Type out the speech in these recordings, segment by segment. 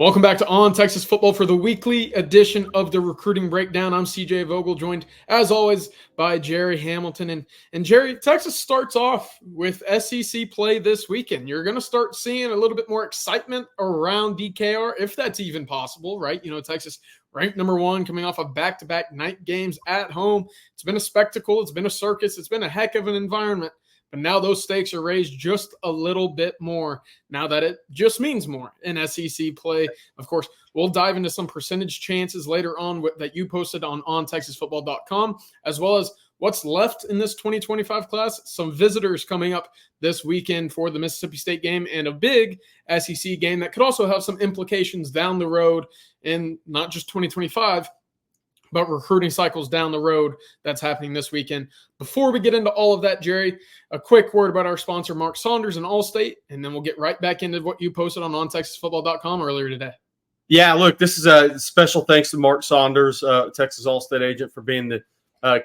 Welcome back to On Texas Football for the weekly edition of the Recruiting Breakdown. I'm CJ Vogel, joined as always by Gerry Hamilton. And Gerry, Texas starts off with SEC play this weekend. You're going to start seeing a little bit more excitement around DKR, if that's even possible, right? You know, Texas ranked number one, coming off of back-to-back night games at home. It's been a spectacle. It's been a circus. It's been a heck of an environment. But now those stakes are raised just a little bit more now that it just means more in SEC play. Of course, we'll dive into some percentage chances later on that you posted on ontexasfootball.com, as well as what's left in this 2025 class. Some visitors coming up this weekend for the Mississippi State game and a big SEC game that could also have some implications down the road in not just 2025, but recruiting cycles down the road that's happening this weekend. Before we get into all of that, Gerry, a quick word about our sponsor, Mark Saunders and Allstate, and then we'll get right back into what you posted on ontexasfootball.com earlier today. Yeah, look, this is a special thanks to Mark Saunders, Texas Allstate agent, for being the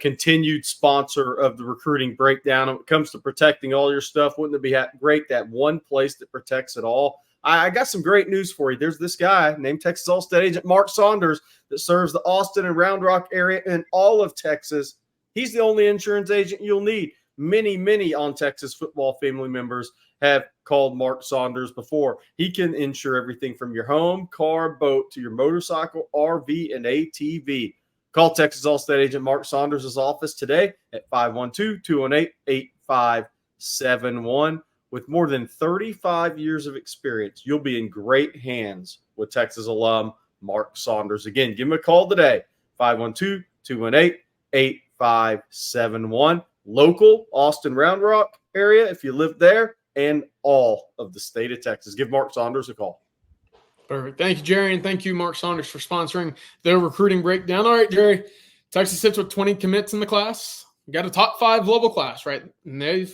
continued sponsor of the Recruiting Breakdown. When it comes to protecting all your stuff, wouldn't it be great that one place that protects it all? I got some great news for you. There's this guy named Texas Allstate agent Mark Saunders that serves the Austin and Round Rock area and all of Texas. He's the only insurance agent you'll need. Many on Texas football family members have called Mark Saunders before. He can insure everything from your home, car, boat to your motorcycle, RV, and ATV. Call Texas Allstate agent Mark Saunders' office today at 512-218-8571. With more than 35 years of experience, you'll be in great hands with Texas alum Mark Saunders. Again, give him a call today, 512-218-8571. Local, Austin, Round Rock area, if you live there, and all of the state of Texas. Give Mark Saunders a call. Perfect. Thank you, Gerry, and thank you, Mark Saunders, for sponsoring the Recruiting Breakdown. All right, Gerry, Texas sits with 20 commits in the class. We got a top 5 global class, right? And they've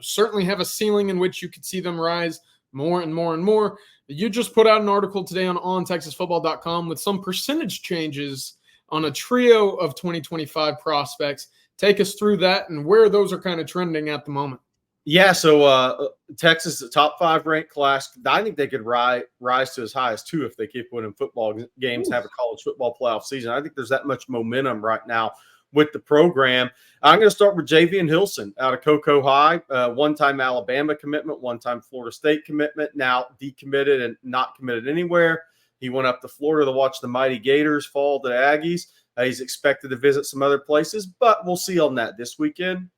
certainly have a ceiling in which you could see them rise more and more and more. You just put out an article today on ontexasfootball.com with some percentage changes on a trio of 2025 prospects. Take us through that and where those are kind of trending at the moment. Yeah, so Texas, the top 5 ranked class. I think they could rise to as high as 2 if they keep winning football games, have a college football playoff season. I think there's that much momentum right now with the program. I'm going to start with Javian Hilson out of Cocoa High, one-time Alabama commitment, one-time Florida State commitment, now decommitted and not committed anywhere. He went up to Florida to watch the Mighty Gators fall to the Aggies. He's expected to visit some other places, but we'll see on that this weekend.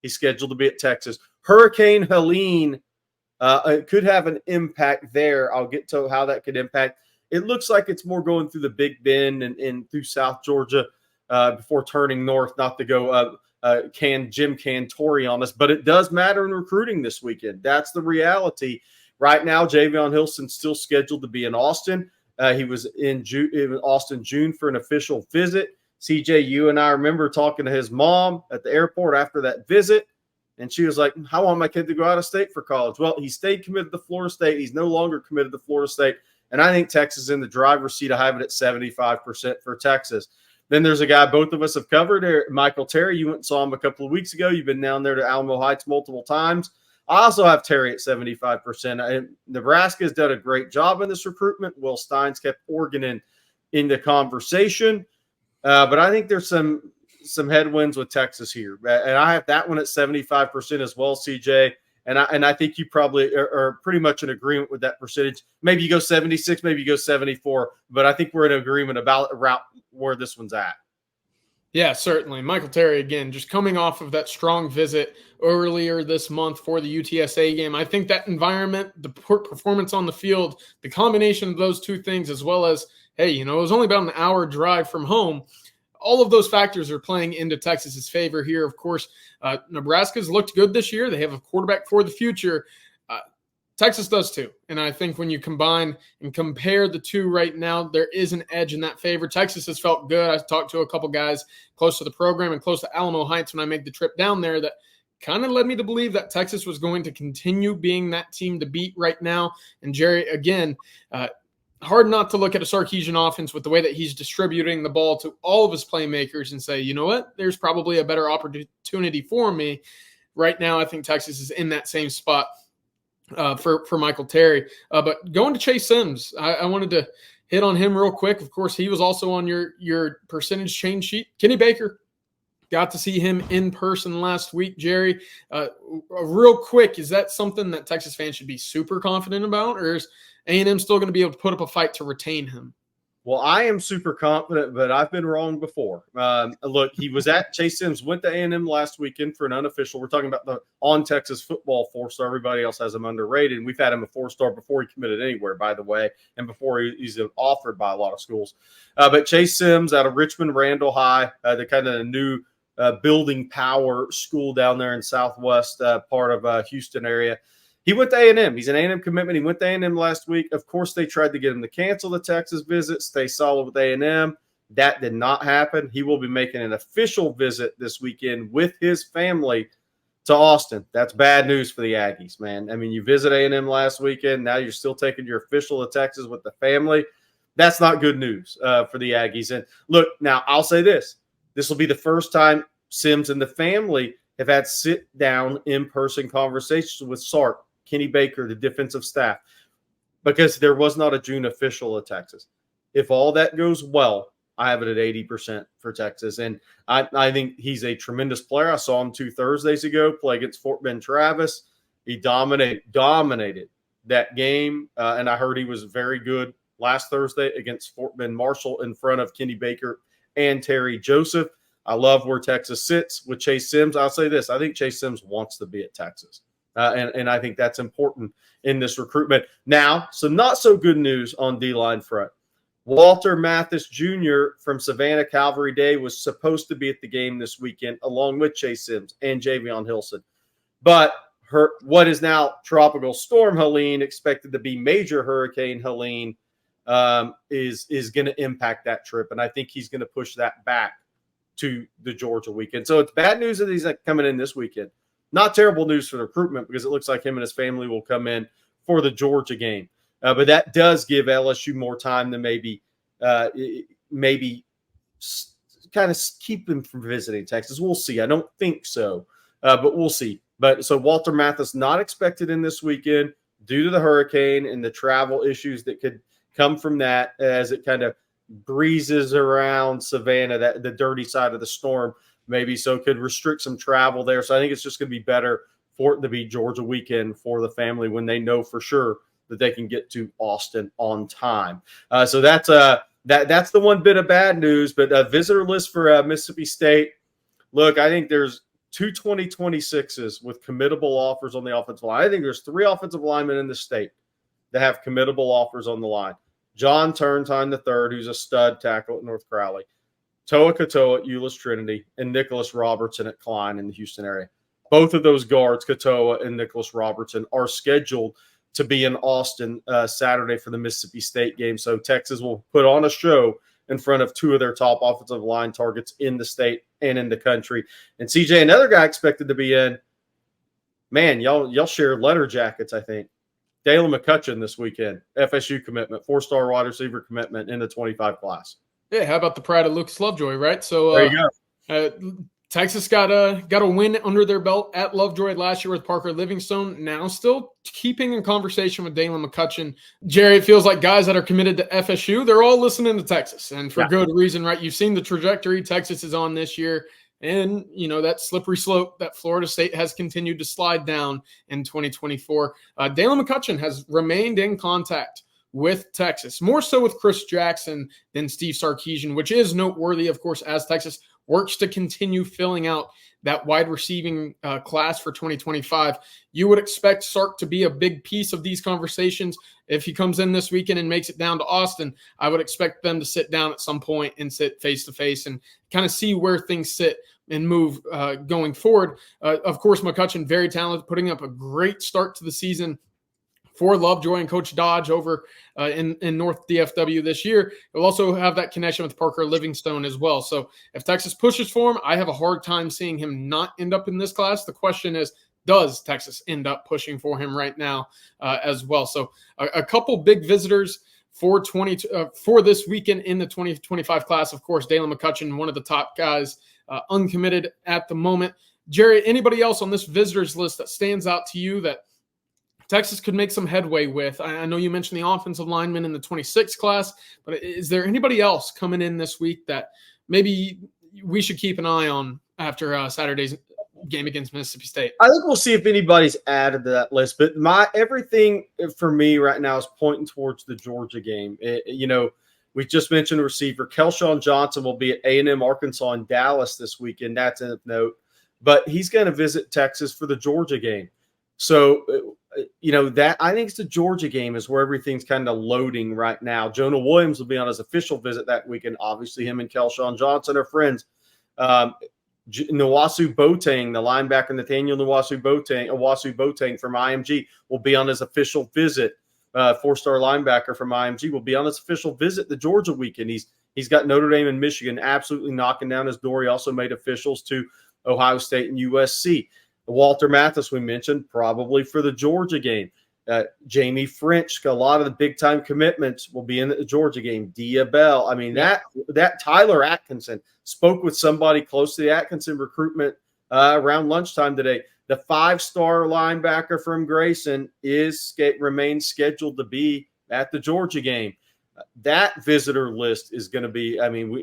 He's scheduled to be at Texas. Hurricane Helene could have an impact there. I'll get to how that could impact. It looks like it's more going through the Big Bend and through South Georgia before turning north, not to go Jim Cantori on us, but it does matter in recruiting this weekend. That's the reality. Right now, Javian Hilson's still scheduled to be in Austin. He was in Austin June for an official visit. CJ, you and I remember talking to his mom at the airport after that visit, and she was like, "How want my kid to go out of state for college?" Well, he stayed committed to Florida State. He's no longer committed to Florida State, and I think Texas is in the driver's seat. I have it at 75% for Texas. Then there's a guy both of us have covered, Michael Terry. You went and saw him a couple of weeks ago. You've been down there to Alamo Heights multiple times. I also have Terry at 75%. Nebraska has done a great job in this recruitment. Will Stein's kept Oregon in the conversation. But I think there's some headwinds with Texas here. And I have that one at 75% as well, CJ. And I think you probably are pretty much in agreement with that percentage. Maybe you go 76, maybe you go 74, but I think we're in agreement about where this one's at. Yeah, certainly. Michael Terry, again, just coming off of that strong visit earlier this month for the UTSA game. I think that environment, the performance on the field, the combination of those two things, as well as, hey, it was only about an hour drive from home. All of those factors are playing into Texas's favor here. Of course, Nebraska's looked good this year. They have a quarterback for the future. Texas does too. And I think when you combine and compare the two right now, there is an edge in that favor. Texas has felt good. I talked to a couple guys close to the program and close to Alamo Heights when I made the trip down there that kind of led me to believe that Texas was going to continue being that team to beat right now. And Gerry, again, hard not to look at a Sarkisian offense with the way that he's distributing the ball to all of his playmakers and say, you know what, there's probably a better opportunity for me. Right now, I think Texas is in that same spot. for Michael Terry. But going to Chase Sims, I wanted to hit on him real quick. Of course, he was also on your percentage change sheet. Kenny Baker, got to see him in person last week. Jerry, real quick, is that something that Texas fans should be super confident about, or is A&M still going to be able to put up a fight to retain him? Well, I am super confident, but I've been wrong before. Look, he was at Chase Sims, went to A&M last weekend for an unofficial. We're talking about the on Texas football 4-star. Everybody else has him underrated. And we've had him a 4-star before he committed anywhere, by the way, and before he's offered by a lot of schools. But Chase Sims out of Richmond Randall High, the kind of new building power school down there in southwest part of Houston area. He went to A&M. He's an A&M commitment. He went to A&M last week. Of course, they tried to get him to cancel the Texas visit, stay solid with A&M. That did not happen. He will be making an official visit this weekend with his family to Austin. That's bad news for the Aggies, man. I mean, you visit A&M last weekend. Now you're still taking your official to Texas with the family. That's not good news for the Aggies. And look, now I'll say this. This will be the first time Sims and the family have had sit-down, in-person conversations with Sark, Kenny Baker, the defensive staff, because there was not a June official at Texas. If all that goes well, I have it at 80% for Texas. And I think he's a tremendous player. I saw him 2 Thursdays ago play against Fort Bend Travis. He dominated that game. And I heard he was very good last Thursday against Fort Bend Marshall in front of Kenny Baker and Terry Joseph. I love where Texas sits with Chase Sims. I'll say this. I think Chase Sims wants to be at Texas. And I think that's important in this recruitment. Now, some not so good news on D-line front. Walter Mathis Jr. from Savannah Calvary Day was supposed to be at the game this weekend along with Chase Sims and Javion Hilson. But what is now Tropical Storm Helene, expected to be Major Hurricane Helene, is going to impact that trip. And I think he's going to push that back to the Georgia weekend. So it's bad news that he's coming in this weekend. Not terrible news for the recruitment because it looks like him and his family will come in for the Georgia game. But that does give LSU more time to maybe kind of keep them from visiting Texas. We'll see. I don't think so, but we'll see. But so Walter Mathis not expected in this weekend due to the hurricane and the travel issues that could come from that as it kind of breezes around Savannah, the dirty side of the storm. Maybe so could restrict some travel there. So I think it's just going to be better for it to be Georgia weekend for the family when they know for sure that they can get to Austin on time. So that's the one bit of bad news. But a visitor list for Mississippi State. Look, I think there's 2 2026s with committable offers on the offensive line. I think there's 3 offensive linemen in the state that have committable offers on the line. John Turntine III, who's a stud tackle at North Crowley. Toa Katoa at Euless Trinity, and Nicholas Robertson at Klein in the Houston area. Both of those guards, Katoa and Nicholas Robertson, are scheduled to be in Austin Saturday for the Mississippi State game. So Texas will put on a show in front of 2 of their top offensive line targets in the state and in the country. And CJ, another guy expected to be in, man, y'all share letter jackets, I think. Dalen McCutcheon this weekend, FSU commitment, 4-star wide receiver commitment in the 25 class. Yeah, how about the pride of Lucas Lovejoy, right? So there you go. Texas got a win under their belt at Lovejoy last year with Parker Livingstone. Now still keeping in conversation with Dalen McCutcheon. Jerry, it feels like guys that are committed to FSU, they're all listening to Texas, and for good reason, right? You've seen the trajectory Texas is on this year, and that slippery slope that Florida State has continued to slide down in 2024. Dalen McCutcheon has remained in contact with Texas, more so with Chris Jackson than Steve Sarkisian, which is noteworthy, of course, as Texas works to continue filling out that wide receiving class for 2025. You would expect Sark to be a big piece of these conversations. If he comes in this weekend and makes it down to Austin, I would expect them to sit down at some point and sit face-to-face and kind of see where things sit and move going forward. Of course, McCutcheon, very talented, putting up a great start to the season for Lovejoy and Coach Dodge over in North DFW this year. We'll also have that connection with Parker Livingstone as well. So if Texas pushes for him, I have a hard time seeing him not end up in this class. The question is, does Texas end up pushing for him right now as well? So a couple big visitors for this weekend in the 2025 class. Of course, Dalen McCutcheon, one of the top guys, uncommitted at the moment. Jerry, anybody else on this visitors list that stands out to you that Texas could make some headway with. I know you mentioned the offensive lineman in the 26 class, but is there anybody else coming in this week that maybe we should keep an eye on after Saturday's game against Mississippi State? I think we'll see if anybody's added to that list, but everything for me right now is pointing towards the Georgia game. We just mentioned receiver Kelshawn Johnson will be at A&M Arkansas in Dallas this weekend. That's a note, but he's going to visit Texas for the Georgia game. So, that I think it's the Georgia game is where everything's kind of loading right now. Jonah Williams will be on his official visit that weekend. Obviously, him and Kelshawn Johnson are friends. Nwasu Boateng, the linebacker Nathaniel Nwasu Boateng from IMG will be on his official visit. Four-star linebacker from IMG will be on his official visit the Georgia weekend. He's got Notre Dame and Michigan absolutely knocking down his door. He also made officials to Ohio State and USC. Walter Mathis, we mentioned, probably for the Georgia game. Jamie French, a lot of the big-time commitments will be in the Georgia game. Dia Bell. I mean, that Tyler Atkinson spoke with somebody close to the Atkinson recruitment around lunchtime today. The 5-star linebacker from Grayson remains scheduled to be at the Georgia game. That visitor list is going to be,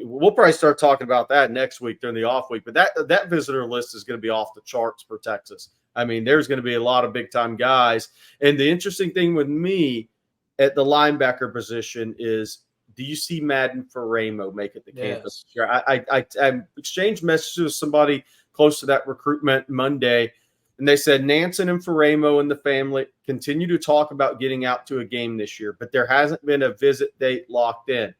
we'll probably start talking about that next week during the off week, but that visitor list is going to be off the charts for Texas. There's going to be a lot of big-time guys. And the interesting thing with me at the linebacker position is, do you see Madden Faramo make it to campus? I exchanged messages with somebody close to that recruitment Monday, and they said Nansen and Faramo and the family continue to talk about getting out to a game this year, but there hasn't been a visit date locked in.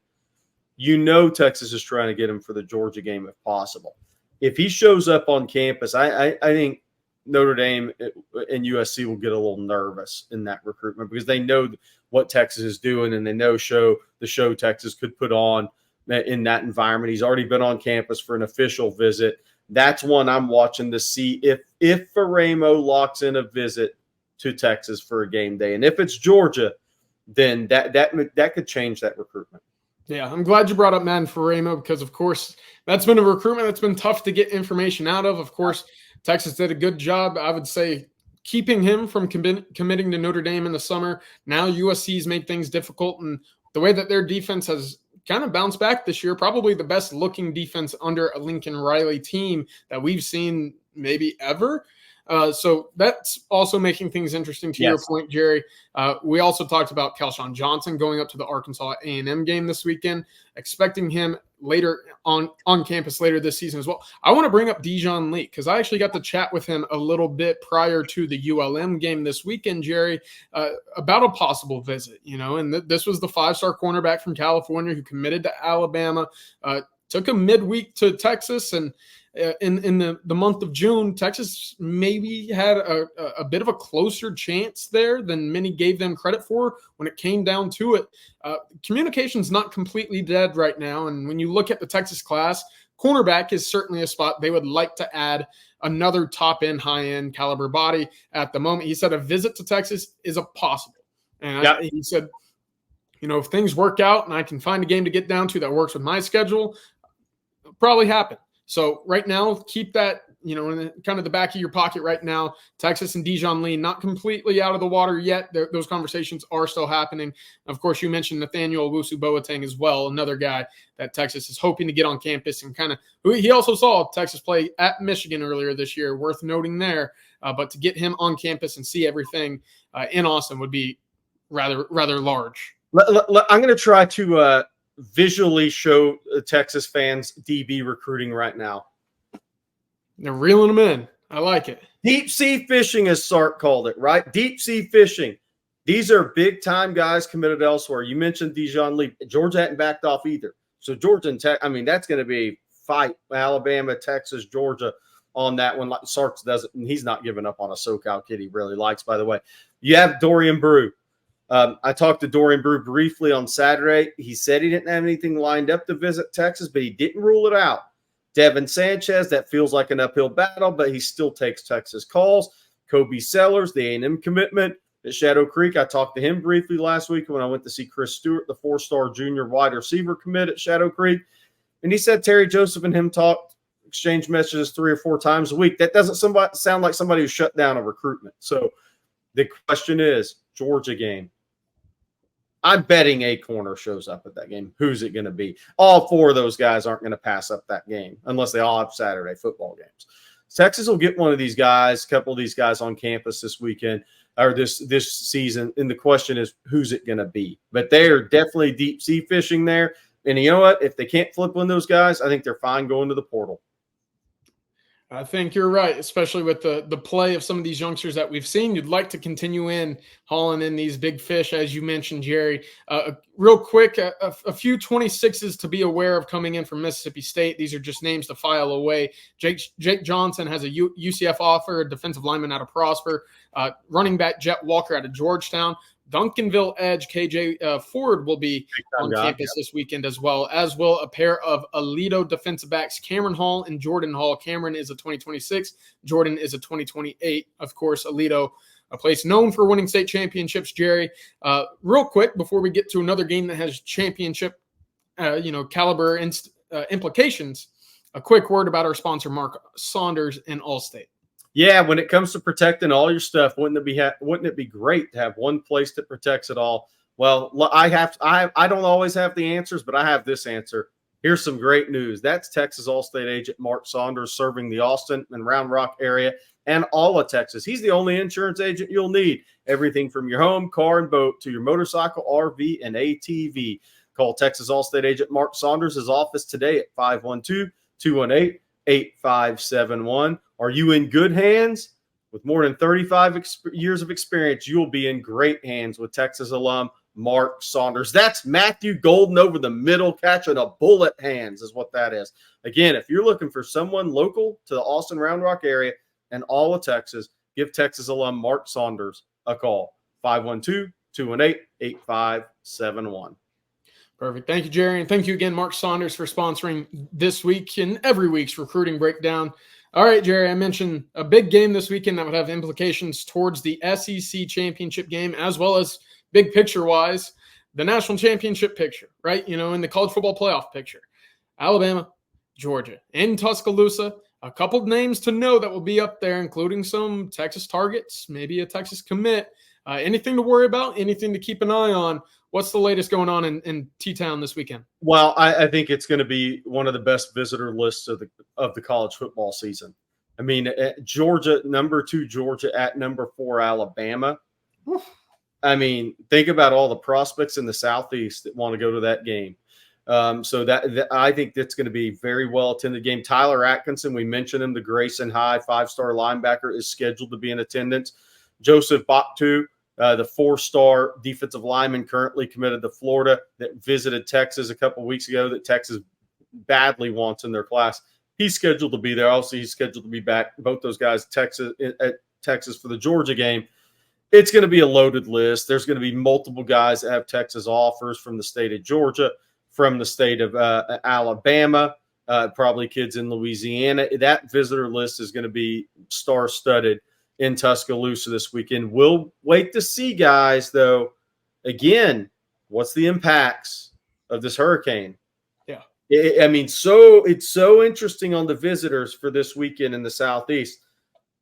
Texas is trying to get him for the Georgia game if possible. If he shows up on campus, I think Notre Dame and USC will get a little nervous in that recruitment because they know what Texas is doing and they know the show Texas could put on in that environment. He's already been on campus for an official visit. That's one I'm watching to see if Faramo locks in a visit to Texas for a game day. And if it's Georgia, then that could change that recruitment. Yeah, I'm glad you brought up Madden Faramo because, of course, that's been a recruitment that's been tough to get information out of. Of course, Texas did a good job, I would say, keeping him from committing to Notre Dame in the summer. Now USC's made things difficult, and the way that their defense has kind of bounced back this year, probably the best looking defense under a Lincoln Riley team that we've seen maybe ever. So that's also making things interesting to your point, Jerry. We also talked about Kelshawn Johnson going up to the Arkansas A&M game this weekend, expecting him later on campus later this season as well. I want to bring up Dijon Lee because I actually got to chat with him a little bit prior to the ULM game this weekend, Jerry, about a possible visit, and this was the 5-star cornerback from California who committed to Alabama, took a midweek to Texas, and in the month of June, Texas maybe had a bit of a closer chance there than many gave them credit for when it came down to it. Communication's not completely dead right now, and when you look at the Texas class, cornerback is certainly a spot they would like to add another top-end, high-end caliber body at the moment. He said a visit to Texas is a possible. And he said, if things work out and I can find a game to get down to that works with my schedule, it'll probably happen. So right now, keep that, in kind of the back of your pocket right now. Texas and Dijon Lee, not completely out of the water yet. Those conversations are still happening. Of course, you mentioned Nathaniel Nwasu Boateng as well, another guy that Texas is hoping to get on campus and he also saw Texas play at Michigan earlier this year, worth noting there. But to get him on campus and see everything in Austin would be rather large. I'm going to try to visually show Texas fans DB recruiting right now. They're reeling them in. I like it. Deep sea fishing, as Sark called it, right? Deep sea fishing. These are big time guys committed elsewhere. You mentioned Dijon Lee. Georgia hadn't backed off either. So Georgia and that's going to be a fight. Alabama, Texas, Georgia on that one. Like Sark doesn't, and he's not giving up on a SoCal kid he really likes, by the way. You have Dorian Brew. I talked to Dorian Brew briefly on Saturday. He said he didn't have anything lined up to visit Texas, but he didn't rule it out. Devin Sanchez, that feels like an uphill battle, but he still takes Texas calls. Kobe Sellers, the A&M commitment at Shadow Creek. I talked to him briefly last week when I went to see Chris Stewart, the 4-star junior wide receiver commit at Shadow Creek. And he said Terry Joseph and him exchange messages 3 or 4 times a week. That doesn't sound like somebody who shut down a recruitment. So The question is, Georgia game. I'm betting a corner shows up at that game. Who's it going to be? All four of those guys aren't going to pass up that game unless they all have Saturday football games. Texas will get one of these guys, a couple of these guys on campus this weekend or this season. And the question is, who's it going to be? But they are definitely deep sea fishing there. And you know what? If they can't flip one of those guys, I think they're fine going to the portal. I think you're right, especially with the play of some of these youngsters that we've seen. You'd like to continue hauling in these big fish, as you mentioned, Jerry. Real quick, a few 26s to be aware of coming in from Mississippi State. These are just names to file away. Jake Johnson has a UCF offer, a defensive lineman out of Prosper, running back Jet Walker out of Georgetown. Duncanville edge KJ Ford will be on campus this weekend as well, as will a pair of Aledo defensive backs, Cameron Hall and Jordan Hall. Cameron is a 2026. Jordan is a 2028. Of course, Aledo, a place known for winning state championships, Jerry. Real quick, before we get to another game that has championship caliber implications, a quick word about our sponsor, Mark Saunders and Allstate. Yeah, when it comes to protecting all your stuff, wouldn't it be great to have one place that protects it all? Well, I don't always have the answers, but I have this answer. Here's some great news. That's Texas Allstate agent Mark Saunders, serving the Austin and Round Rock area and all of Texas. He's the only insurance agent you'll need. Everything from your home, car, and boat to your motorcycle, RV, and ATV. Call Texas Allstate agent Mark Saunders' office today at 512-218-8571. Are you in good hands? With more than 35 years of experience, you'll be in great hands with Texas alum Mark Saunders. That's Matthew Golden over the middle, catching a bullet hands is what that is. Again, if you're looking for someone local to the Austin Round Rock area and all of Texas, give Texas alum Mark Saunders a call. 512-218-8571. Perfect. Thank you, Jerry. And thank you again, Mark Saunders, for sponsoring this week and every week's recruiting breakdown. All right, Jerry, I mentioned a big game this weekend that would have implications towards the SEC championship game, as well as big picture-wise, the national championship picture, right? In the college football playoff picture. Alabama, Georgia, and Tuscaloosa. A couple of names to know that will be up there, including some Texas targets, maybe a Texas commit. Anything to worry about? Anything to keep an eye on? What's the latest going on in T-Town this weekend? Well, I think it's going to be one of the best visitor lists of the college football season. I mean, Georgia, number 2 Georgia at number 4 Alabama. I mean, think about all the prospects in the Southeast that want to go to that game. So that I think that's going to be a very well attended game. Tyler Atkinson, we mentioned him, the Grayson High 5-star linebacker, is scheduled to be in attendance. Joseph Boktu, the 4-star defensive lineman currently committed to Florida, that visited Texas a couple of weeks ago, that Texas badly wants in their class. He's scheduled to be there. Also, he's scheduled to be back. Both those guys at Texas for the Georgia game. It's going to be a loaded list. There's going to be multiple guys that have Texas offers from the state of Georgia, from the state of Alabama, probably kids in Louisiana. That visitor list is going to be star-studded in Tuscaloosa this weekend. We'll wait to see, guys, though. Again, what's the impacts of this hurricane? Yeah. It's so interesting on the visitors for this weekend in the Southeast.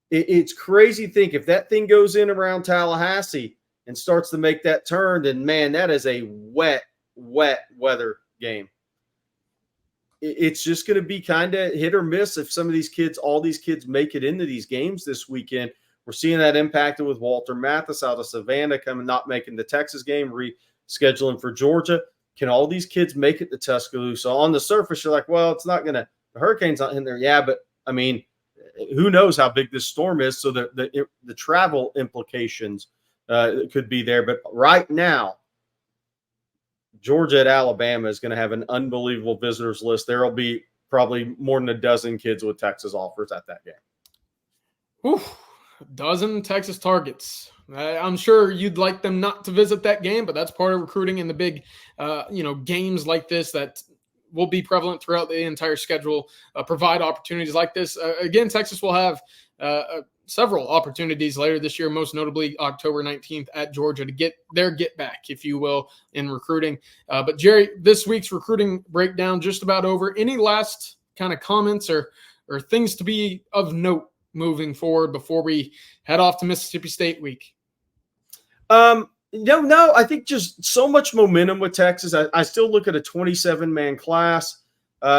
It's crazy to think if that thing goes in around Tallahassee and starts to make that turn, then, man, that is a wet weather game. It's just going to be kind of hit or miss if all these kids make it into these games this weekend. We're seeing that impacted with Walter Mathis out of Savannah not making the Texas game, rescheduling for Georgia. Can all these kids make it to Tuscaloosa? On the surface, you're like, well, it's not going to – the hurricane's not in there. Yeah, but, I mean, who knows how big this storm is, so the travel implications could be there. But right now, Georgia at Alabama is going to have an unbelievable visitors list. There will be probably more than a dozen kids with Texas offers at that game. Oof. A dozen Texas targets. I'm sure you'd like them not to visit that game, but that's part of recruiting in the big, games like this that will be prevalent throughout the entire schedule, provide opportunities like this. Again, Texas will have several opportunities later this year, most notably October 19th at Georgia, to get their get back, if you will, in recruiting. But Jerry, this week's recruiting breakdown just about over. Any last kind of comments or things to be of note moving forward before we head off to Mississippi State week? No, I think just so much momentum with Texas. I still look at a 27-man class.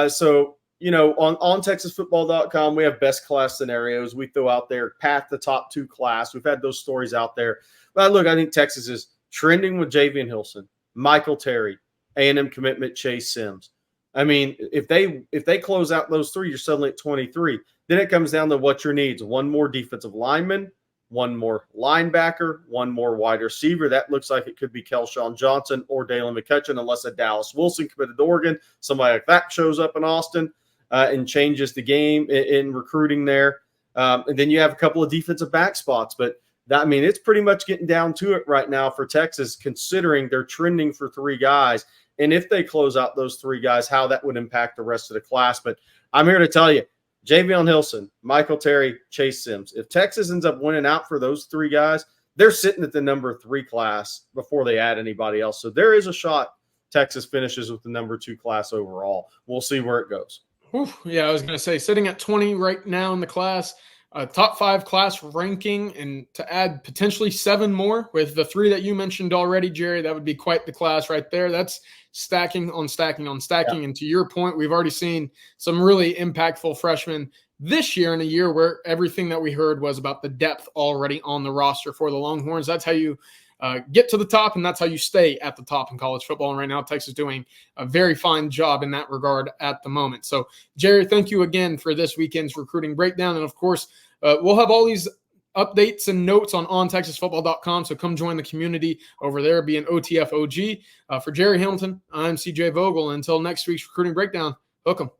So, on ontexasfootball.com, we have best class scenarios. We throw out there path the top 2 class. We've had those stories out there. But look, I think Texas is trending with Javian Hilson, Michael Terry, A&M commitment Chase Sims. I mean, if they close out those 3, you're suddenly at 23. Then it comes down to what your needs. One more defensive lineman, one more linebacker, one more wide receiver. That looks like it could be Kelshawn Johnson or Dalen McCutcheon, unless a Dallas Wilson committed to Oregon. Somebody like that shows up in Austin and changes the game in recruiting there. And then you have a couple of defensive back spots. But it's pretty much getting down to it right now for Texas, considering they're trending for 3 guys. And if they close out those 3 guys, how that would impact the rest of the class. But I'm here to tell you, Javian Hilson, Michael Terry, Chase Sims. If Texas ends up winning out for those 3 guys, they're sitting at the number 3 class before they add anybody else. So there is a shot Texas finishes with the number 2 class overall. We'll see where it goes. Yeah, I was going to say, sitting at 20 right now in the class, top 5 class ranking, and to add potentially 7 more with the 3 that you mentioned already, Jerry, that would be quite the class right there. That's stacking on stacking on stacking. Yeah. And to your point, we've already seen some really impactful freshmen this year, in a year where everything that we heard was about the depth already on the roster for the Longhorns. That's how you get to the top, and that's how you stay at the top in college football. And right now, Texas is doing a very fine job in that regard at the moment. So, Jerry, thank you again for this weekend's recruiting breakdown. And, of course, we'll have all these updates and notes on ontexasfootball.com, so come join the community over there, be an OTF OG. For Gerry Hamilton, I'm CJ Vogel. Until next week's recruiting breakdown, hook 'em.